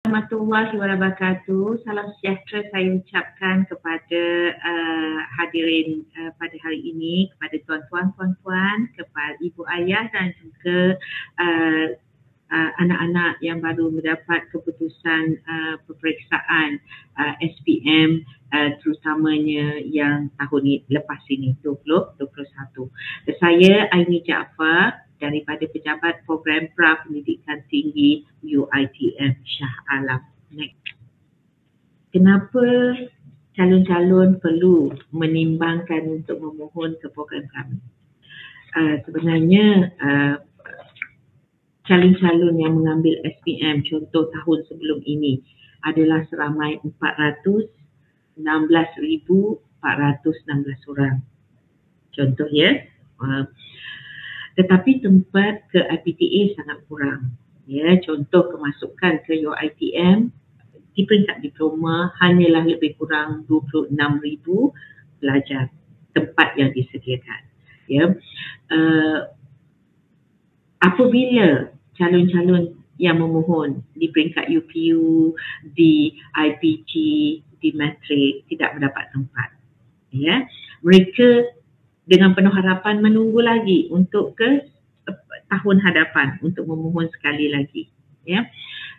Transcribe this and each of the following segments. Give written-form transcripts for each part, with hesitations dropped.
Warahmatullahi wabarakatuh. Salam sejahtera saya ucapkan kepada hadirin pada hari ini, kepada tuan-tuan, puan-puan, kepada ibu ayah dan juga anak-anak yang baru mendapat keputusan peperiksaan SPM, terutamanya yang tahun lepas ini 2021. Saya Aini Jaafar daripada Pejabat Program Pra-Pendidikan Tinggi UiTM Shah Alam. Kenapa calon-calon perlu menimbangkan untuk memohon ke program kami? Sebenarnya calon-calon yang mengambil SPM contoh tahun sebelum ini adalah seramai 416,416 orang. Contoh ya. Tetapi tempat ke IPTA sangat kurang. Ya, contoh kemasukan ke UiTM di peringkat diploma hanyalah lebih kurang 26,000 pelajar tempat yang disediakan. Ya, apabila calon-calon yang memohon di peringkat UPU, di IPG, di matrik tidak mendapat tempat, ya, mereka dengan penuh harapan menunggu lagi untuk ke tahun hadapan untuk memohon sekali lagi, ya.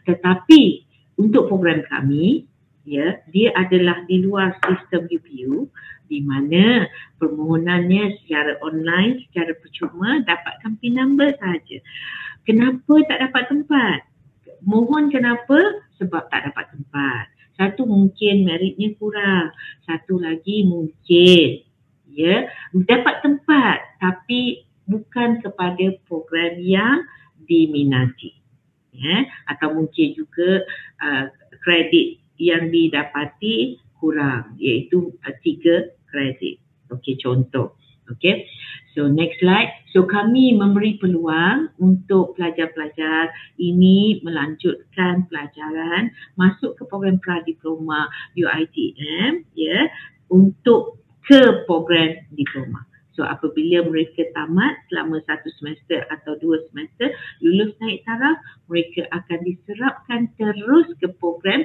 Tetapi untuk program kami, ya, dia adalah di luar sistem UPU, di mana permohonannya secara online, secara percuma dapatkan PIN number sahaja. Kenapa tak dapat tempat? Mohon kenapa? Sebab tak dapat tempat. Satu, mungkin meritnya kurang. Satu lagi mungkin, ya, dapat tempat tapi bukan kepada program yang diminati, ya, atau mungkin juga kredit yang didapati kurang, iaitu 3 kredit. Okey, contoh. Okey, so next slide. So kami memberi peluang untuk pelajar-pelajar ini melanjutkan pelajaran, masuk ke program Pradiploma UiTM, ya, untuk ke program diploma. So apabila mereka tamat selama 1 semester atau 2 semester, lulus naik taraf, mereka akan diserapkan terus ke program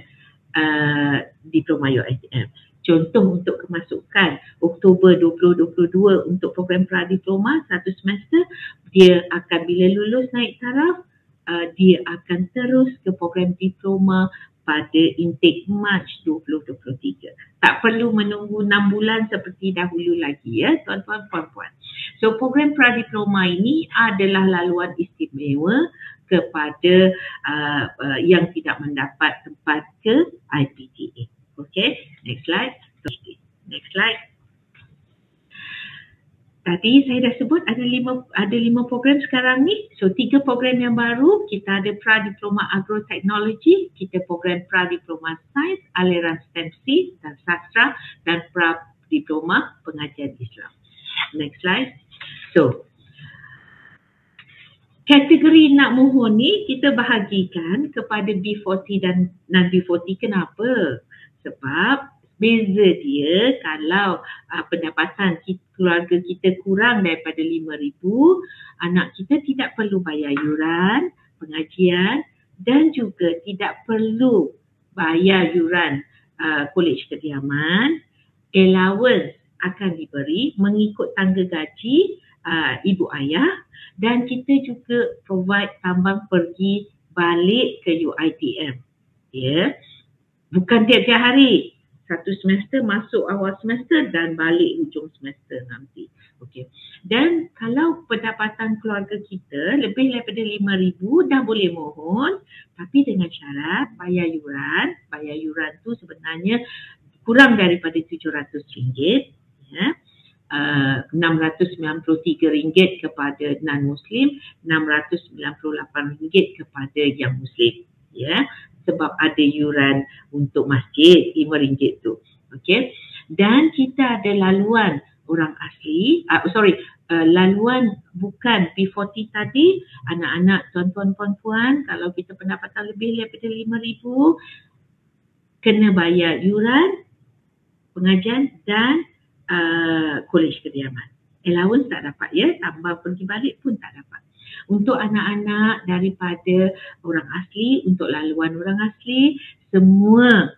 diploma UiTM. Contoh untuk kemasukan Oktober 2022 untuk program Pradiploma 1 semester, dia akan bila lulus naik taraf, dia akan terus ke program diploma pada intake Mac 2023. Tak perlu menunggu 6 bulan seperti dahulu lagi, ya tuan-tuan, puan-puan. So program Pradiploma ini adalah laluan istimewa kepada yang tidak mendapat tempat ke IPTA. Okay, next slide. Next slide. Tadi saya dah sebut ada 5 program sekarang ni. So 3 program yang baru, kita ada Pradiploma Agrotechnology, kita program Pradiploma Sains, aliran STEM C dan Sastra, dan Pradiploma Pengajian Islam. Next slide. So kategori nak mohon ni kita bahagikan kepada B40 dan non-B40. Kenapa? Sebab beza dia kalau pendapatan keluarga kita kurang daripada 5,000, anak kita tidak perlu bayar yuran pengajian dan juga tidak perlu bayar yuran kolej kediaman. Allowance akan diberi mengikut tangga gaji ibu ayah, dan kita juga provide tambang pergi balik ke UiTM, ya. Bukan tiap-tiap hari, 1 semester masuk awal semester dan balik hujung semester nanti. Okey. Dan kalau pendapatan keluarga kita lebih daripada 5,000 dah boleh mohon, tapi dengan syarat bayar yuran. Bayar yuran tu sebenarnya kurang daripada RM700, ya. RM693 kepada non-Muslim, RM698 kepada yang Muslim, ya. Sebab ada yuran untuk masjid RM5 tu. Okey. Dan kita ada laluan orang asli, laluan bukan P40 tadi, anak-anak, tuan-tuan, puan-puan, kalau kita pendapatan lebih daripada 5,000, kena bayar yuran pengajian dan kolej kediaman. Allowance tak dapat, ya, tambah pergi balik pun tak dapat. Untuk anak-anak daripada orang asli, untuk laluan orang asli, semua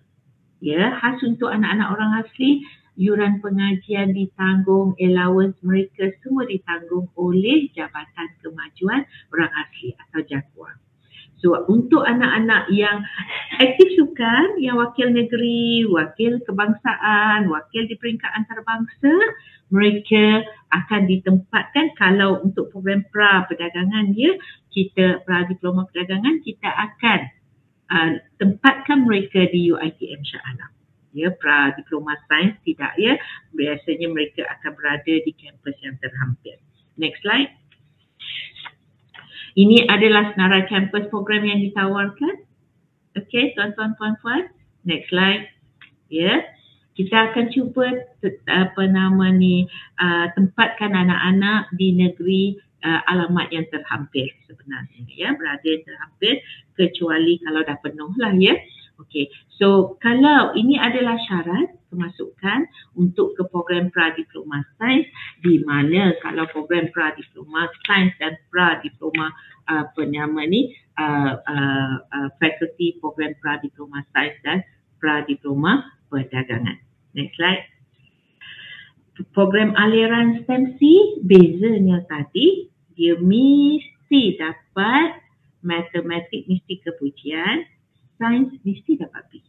khas untuk anak-anak orang asli, yuran pengajian ditanggung, allowance mereka semua ditanggung oleh Jabatan Kemajuan Orang Asli atau JAKWA. So untuk anak-anak yang aktif sukan, yang wakil negeri, wakil kebangsaan, wakil di peringkat antarabangsa, mereka akan ditempatkan. Kalau untuk program pra-perdagangan kita pra-diploma perdagangan, kita akan tempatkan mereka di UiTM Shah Alam. Pra-diploma sains tidak biasanya mereka akan berada di kampus yang terhampir. Next slide. Ini adalah senarai kampus program yang ditawarkan. Okey, tuan-tuan, puan-puan. Next slide. Kita akan cuba tempatkan anak-anak di negeri alamat yang terhampir sebenarnya, berada terhampir, kecuali kalau dah penuh lah Okey, so kalau ini adalah syarat kemasukan untuk ke program pra-diploma sains, di mana kalau program pra-diploma sains dan pra-diploma fakulti program pra-diploma sains dan pra-diploma perdagangan. Next slide. Program aliran STEM-C, bezanya tadi, dia mesti dapat matematik, mesti kepujian, sains mesti dapat B.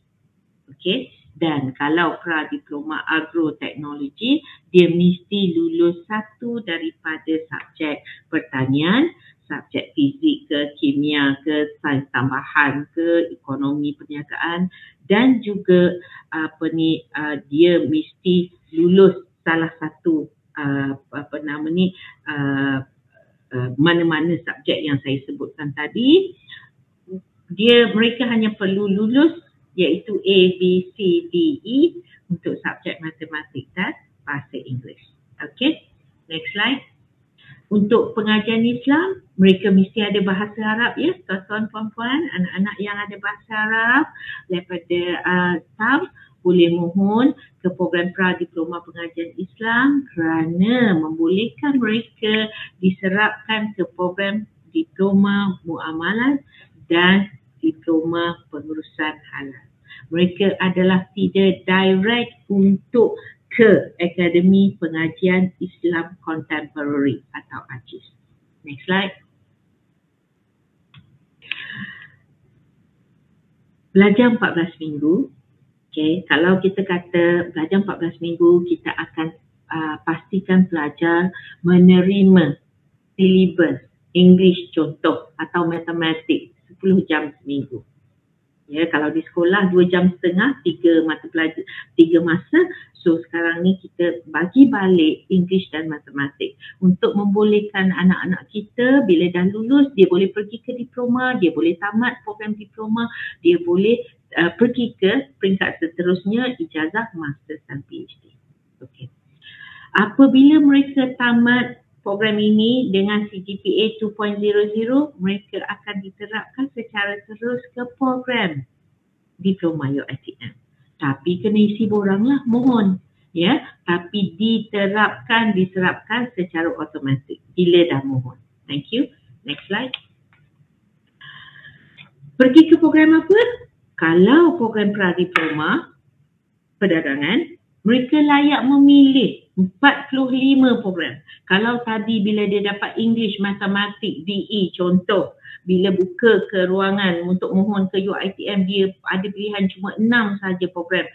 Okey, dan kalau pra-diploma agroteknologi, dia mesti lulus satu daripada subjek pertanian, subjek fizik ke, kimia ke, sains tambahan ke, ekonomi perniagaan, dan juga dia mesti lulus salah satu mana-mana subjek yang saya sebutkan tadi. Mereka hanya perlu lulus iaitu A, B, C, D, E untuk subjek matematik dan bahasa Inggeris. Okey, next slide. Untuk pengajian Islam, mereka mesti ada bahasa Arab tuan-tuan, puan-puan, anak-anak yang ada bahasa Arab daripada SAM boleh mohon ke program pra-diploma pengajian Islam kerana membolehkan mereka diserapkan ke program diploma muamalah dan diploma pengurusan halal. Mereka adalah tidak direct untuk ke Akademi Pengajian Islam Contemporary atau AJIS. Next slide. Belajar 14 minggu. Okay, kalau kita kata belajar 14 minggu, kita akan pastikan pelajar menerima syllabus English contoh atau matematik 10 jam seminggu. Kalau di sekolah 2 jam setengah, 3 mata pelajaran, 3 masa. So sekarang ni kita bagi balik English dan matematik untuk membolehkan anak-anak kita bila dah lulus, dia boleh pergi ke diploma, dia boleh tamat program diploma, dia boleh pergi ke peringkat seterusnya, ijazah, master dan PhD. Okey. Apabila mereka tamat program ini dengan CGPA 2.00, mereka akan diterapkan secara terus ke program diploma UiTM. Tapi kena isi borang lah, mohon. Tapi diserapkan secara automatik bila dah mohon. Thank you. Next slide. Pergi ke program apa? Kalau program pra-diploma perdagangan, mereka layak memilih 45 program. Kalau tadi bila dia dapat English, matematik, DE contoh, bila buka ke ruangan untuk mohon ke UiTM, dia ada pilihan cuma 6 saja program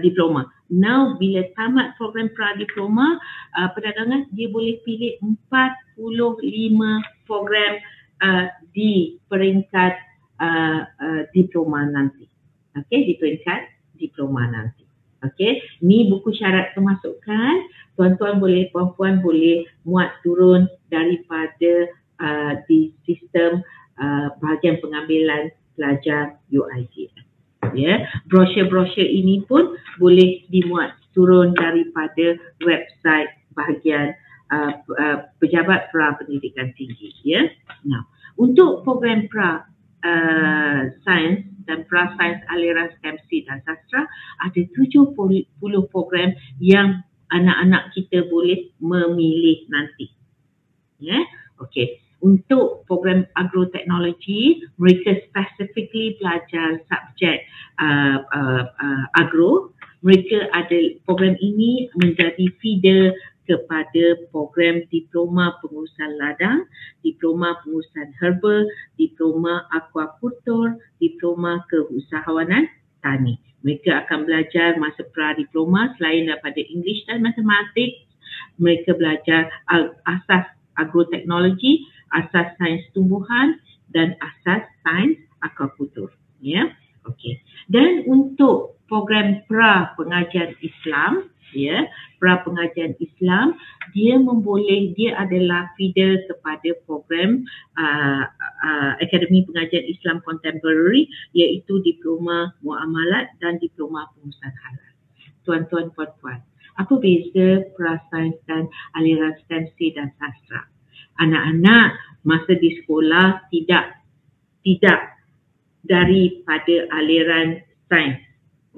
diploma. Now bila tamat program pra-diploma perdagangan, dia boleh pilih 45 program di peringkat diploma nanti. Okey, di peringkat diploma nanti. Okey, ni buku syarat kemasukan. Tuan-tuan boleh, puan-puan boleh muat turun daripada di sistem bahagian pengambilan pelajar UiTM. Brosur-brosur ini pun boleh dimuat turun daripada website bahagian Pejabat Pra-Pendidikan Tinggi. Nah, untuk program sains dan pra-sains aliran STEM-C dan sastra, ada 70 program yang anak-anak kita boleh memilih nanti. Okey. untuk program agroteknologi, mereka specifically belajar subjek agro. Mereka ada program ini menjadi feeder kepada program diploma pengurusan ladang, diploma pengurusan herba, diploma aquakultur, diploma keusahawanan tani. Mereka akan belajar masa pra-diploma selain daripada English dan matematik, mereka belajar asas agroteknologi, asas sains tumbuhan dan asas sains aquakultur. Ya, okey. Dan untuk program pra pengajian Islam, ya, pra pengajian Islam, dia adalah feeder kepada program Akademi Pengajian Islam Contemporary, iaitu diploma muamalat dan diploma pengurusan halal. Tuan-tuan, puan-puan, apa beza pra-sains dan aliran STEM C dan sastra? Anak-anak masa di sekolah tidak daripada aliran sains,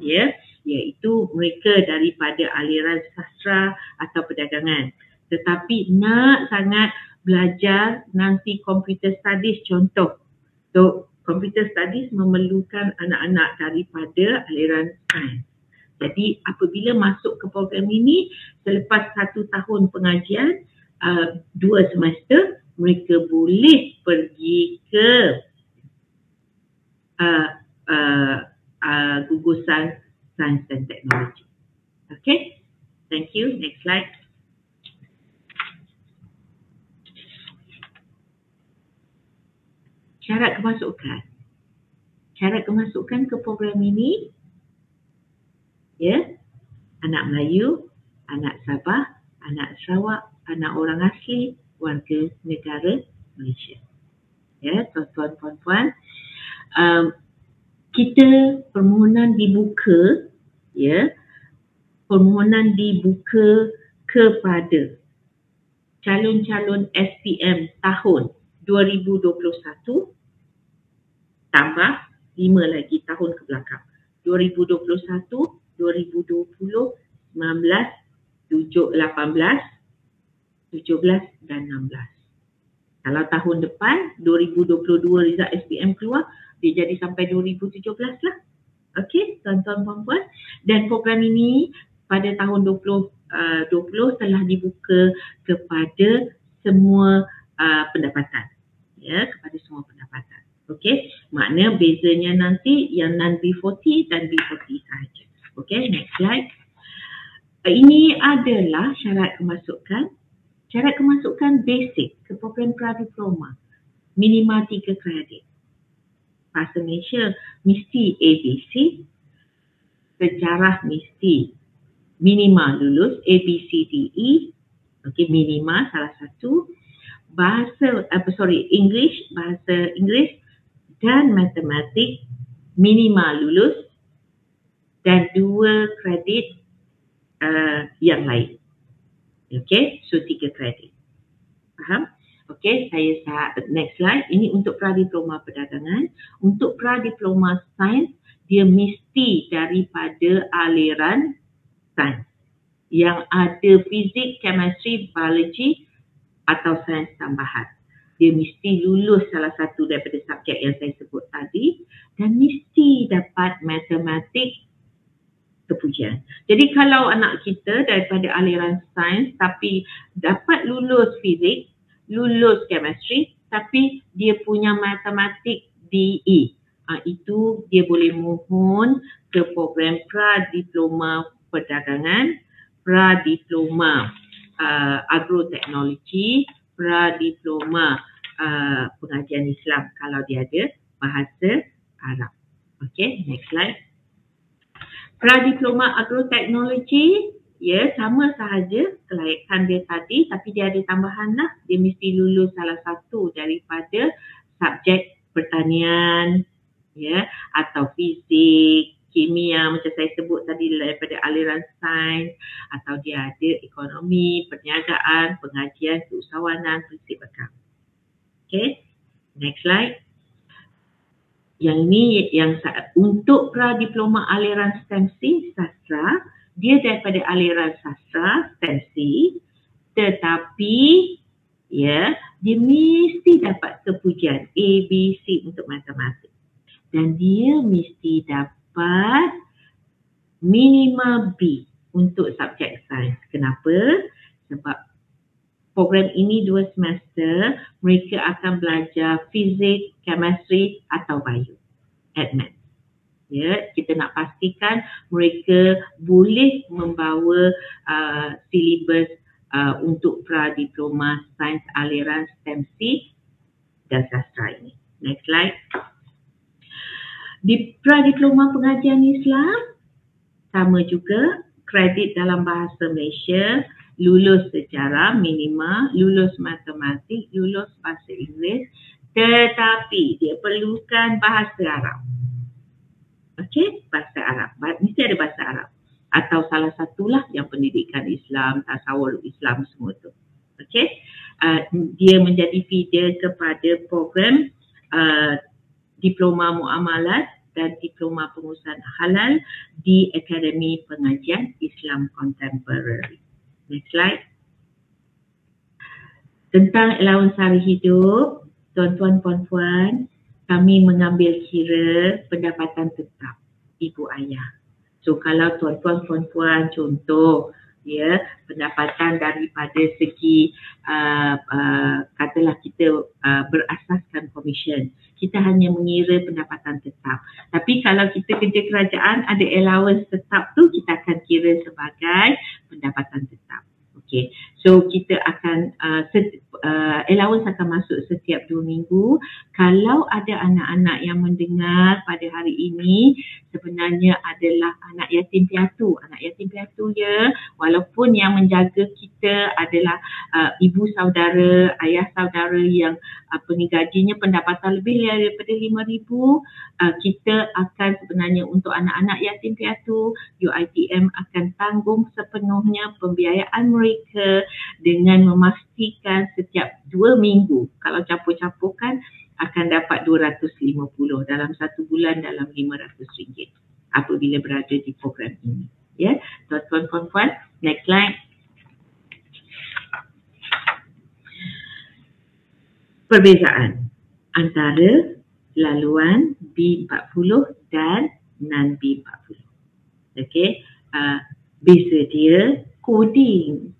ya, iaitu mereka daripada aliran sastra atau perdagangan. Tetapi nak sangat belajar nanti computer studies contoh. So, computer studies memerlukan anak-anak daripada aliran sains. Jadi apabila masuk ke program ini, selepas 1 tahun pengajian, 2 semester, mereka boleh pergi ke gugusan sains dan teknologi. Okay, thank you. Next slide. Syarat kemasukan. Syarat kemasukan ke program ini, ya, anak Melayu, anak Sabah, anak Sarawak, anak orang asli, warga negara Malaysia. Ya, tuan-tuan, puan-puan, kita permohonan dibuka, ya, permohonan dibuka kepada calon-calon SPM tahun 2021 tambah 5 lagi tahun ke belakang. 2021, 2020, 19, 18, 17 dan 16. Kalau tahun depan 2022 result SPM keluar, dia jadi sampai 2017 lah. Okey, tuan-tuan puan-puan. Dan program ini pada tahun 2020 telah dibuka kepada semua pendapatan. Ya, kepada semua pendapatan. Okey, makna bezanya nanti yang non-B40 dan B40 sahaja. Okey, next slide. Ini adalah syarat kemasukan. Syarat kemasukan basic ke program pra-diploma. Minimal 3 kredit. Bahasa Malaysia mesti ABC. Sejarah mesti minimal lulus ABCDE. Okey, minimal salah satu. English, bahasa Inggeris dan matematik minimal lulus dan 2 kredit yang lain. Okey, so 3 kredit. Faham? Okey, next slide. Ini untuk pra-diploma perdagangan. Untuk pra-diploma sains, dia mesti daripada aliran sains yang ada fizik, chemistry, biology atau sains tambahan. Dia mesti lulus salah satu daripada subjek yang saya sebut tadi dan mesti dapat matematik kepujian. Jadi kalau anak kita daripada aliran sains tapi dapat lulus fizik, lulus chemistry tapi dia punya matematik DE, itu dia boleh mohon ke program pra-diploma perdagangan, pra-diploma agroteknologi, pra-diploma pengajian Islam kalau dia ada bahasa Arab. Okey, next slide. Pra-diploma agroteknologi, ya, sama sahaja kelayakan dia tadi, tapi dia ada tambahan lah. Dia mesti lulus salah satu daripada subjek pertanian, ya, atau fizik, kimia macam saya sebut tadi daripada aliran sains, atau dia ada ekonomi, perniagaan, pengajian, keusahawanan, prinsip akam. Okay, next slide. Yang ini yang untuk pra-diploma aliran STEM C sastra, dia daripada aliran sastra STEM C, tetapi ya, dia mesti dapat kepujian A, B, C untuk matematik. Dan dia mesti dapat minimal B untuk subjek sains. Kenapa? Sebab program ini 2 semester, mereka akan belajar fizik, chemistry atau bio, admin. Ya, kita nak pastikan mereka boleh membawa silibus untuk pra-diploma sains aliran STEM-C dan sastra ini. Next slide. Di pra-diploma pengajian Islam, sama juga kredit dalam bahasa Malaysia, lulus sejarah minima, lulus matematik, lulus bahasa Inggeris, tetapi dia perlukan bahasa Arab. Okey, bahasa Arab. Mesti ada bahasa Arab. Atau salah satulah yang pendidikan Islam, tasawuf Islam semua tu. Okey. Dia menjadi feeder kepada program diploma muamalat dan diploma pengurusan halal di Akademi Pengajian Islam Contemporary. Next slide. Tentang allowance hari hidup, tuan-tuan puan-puan, kami mengambil kira pendapatan tetap ibu ayah. So kalau tuan-tuan puan-puan contoh ya, pendapatan daripada segi katalah kita berasaskan komisen, kita hanya mengira pendapatan tetap. Tapi kalau kita kerja kerajaan ada allowance tetap tu, kita akan kira sebagai pendapatan tetap. Okey. So kita akan allowance akan masuk setiap 2 minggu. Kalau ada anak-anak yang mendengar pada hari ini sebenarnya adalah anak yatim piatu. Anak yatim piatu ya, walaupun yang menjaga kita adalah ibu saudara, ayah saudara yang gajinya pendapatan lebih daripada RM5,000, kita akan sebenarnya untuk anak-anak yatim piatu, UiTM akan tanggung sepenuhnya pembiayaan mereka dengan memastikan setiap 2 minggu. Kalau campur-campurkan akan dapat 250 dalam 1 bulan, dalam RM500 apabila berada di program ini. Ya, tuan-tuan puan-puan, next slide. Perbezaan antara laluan B40 dan non B40. Okey, beza dia coding.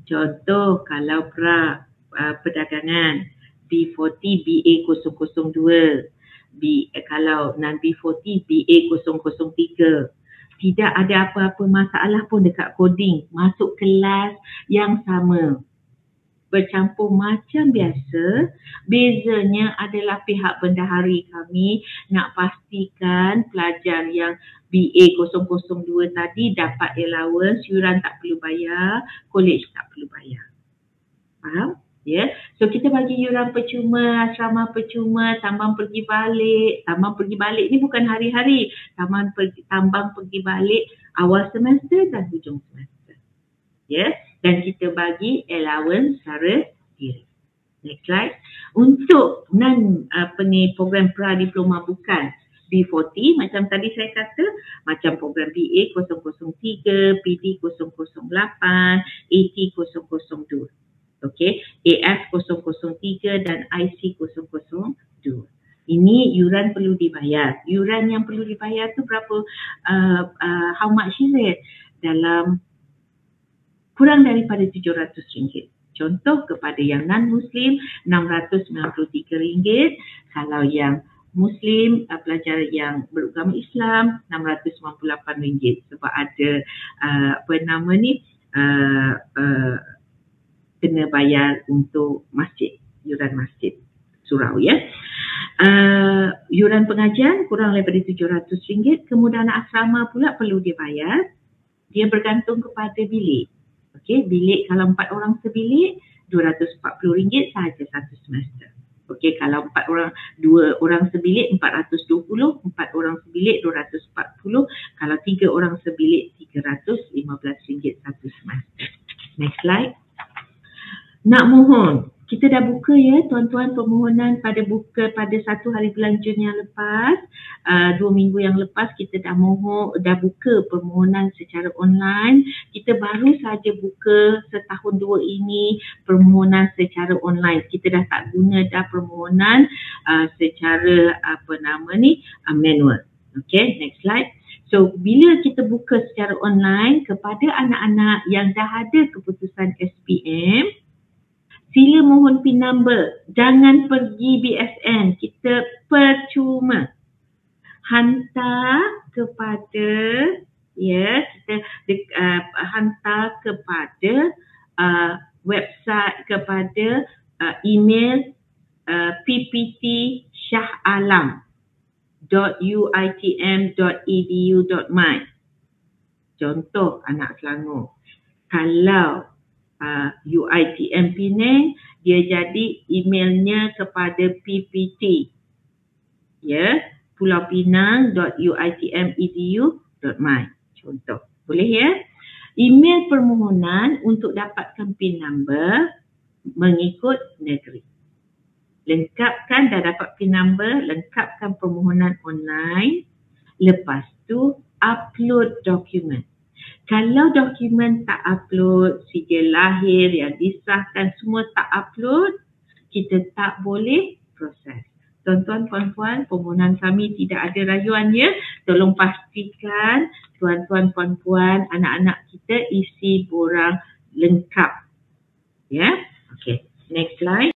Contoh kalau perdagangan B40 BA002, kalau non B40 BA003. Tidak ada apa-apa masalah pun dekat coding, masuk kelas yang sama, bercampur macam biasa. Bezanya adalah pihak bendahari kami nak pastikan pelajar yang BA002 tadi dapat allowance, yuran tak perlu bayar, college tak perlu bayar. Faham? Ya, so kita bagi yuran percuma, asrama percuma, tambang pergi balik. Tambang pergi balik ni bukan hari-hari. Tambang pergi balik awal semester dan hujung semester. Ya, dan kita bagi allowance secara diri. Next slide. Untuk program pra-diploma bukan B40, macam tadi saya kata, macam program BA003, PD008, AT002. Okey, AF003 dan IC002. Ini yuran perlu dibayar. Yuran yang perlu dibayar tu berapa? How much is it? Dalam kurang daripada RM700. Contoh kepada yang non-Muslim RM693. Kalau yang Muslim, pelajar yang beragama Islam RM698. Sebab ada kena bayar untuk masjid, yuran masjid surau ya. Yuran pengajian kurang daripada RM700. Kemudahan asrama pula perlu dibayar. Dia bergantung kepada bilik. Okey, bilik kalau 4 orang sebilik RM240 sahaja satu semester. Okey, kalau 2 orang sebilik RM420, 4 orang sebilik RM240, kalau 3 orang sebilik RM315 satu semester. Next slide. Nak mohon Kita dah buka ya tuan-tuan permohonan pada 1 hari bulan Jun yang lepas. 2 minggu yang lepas kita dah buka permohonan secara online. Kita baru saja buka setahun 2 ini permohonan secara online. Kita dah tak guna dah permohonan secara manual. Okay, next slide. So, bila kita buka secara online kepada anak-anak yang dah ada keputusan SPM, sila mohon PIN number. Jangan pergi BSN. Kita percuma. Hantar kepada hantar kepada website, kepada email pptshahalam.uitm.edu.my. Contoh anak Selangor. Kalau UITM Penang, dia jadi emailnya kepada PPT pulaupinang.uitm.edu.my. Contoh. Boleh ya? Email permohonan untuk dapatkan PIN number mengikut negeri. Lengkapkan, dah dapat PIN number, lengkapkan permohonan online. Lepas tu upload dokumen. Kalau dokumen tak upload, sijil lahir yang disahkan semua tak upload, kita tak boleh proses. Tuan-tuan, puan-puan, permohonan kami tidak ada rayuan ya. Tolong pastikan tuan-tuan, puan-puan, anak-anak kita isi borang lengkap. Ya, okay. Next slide.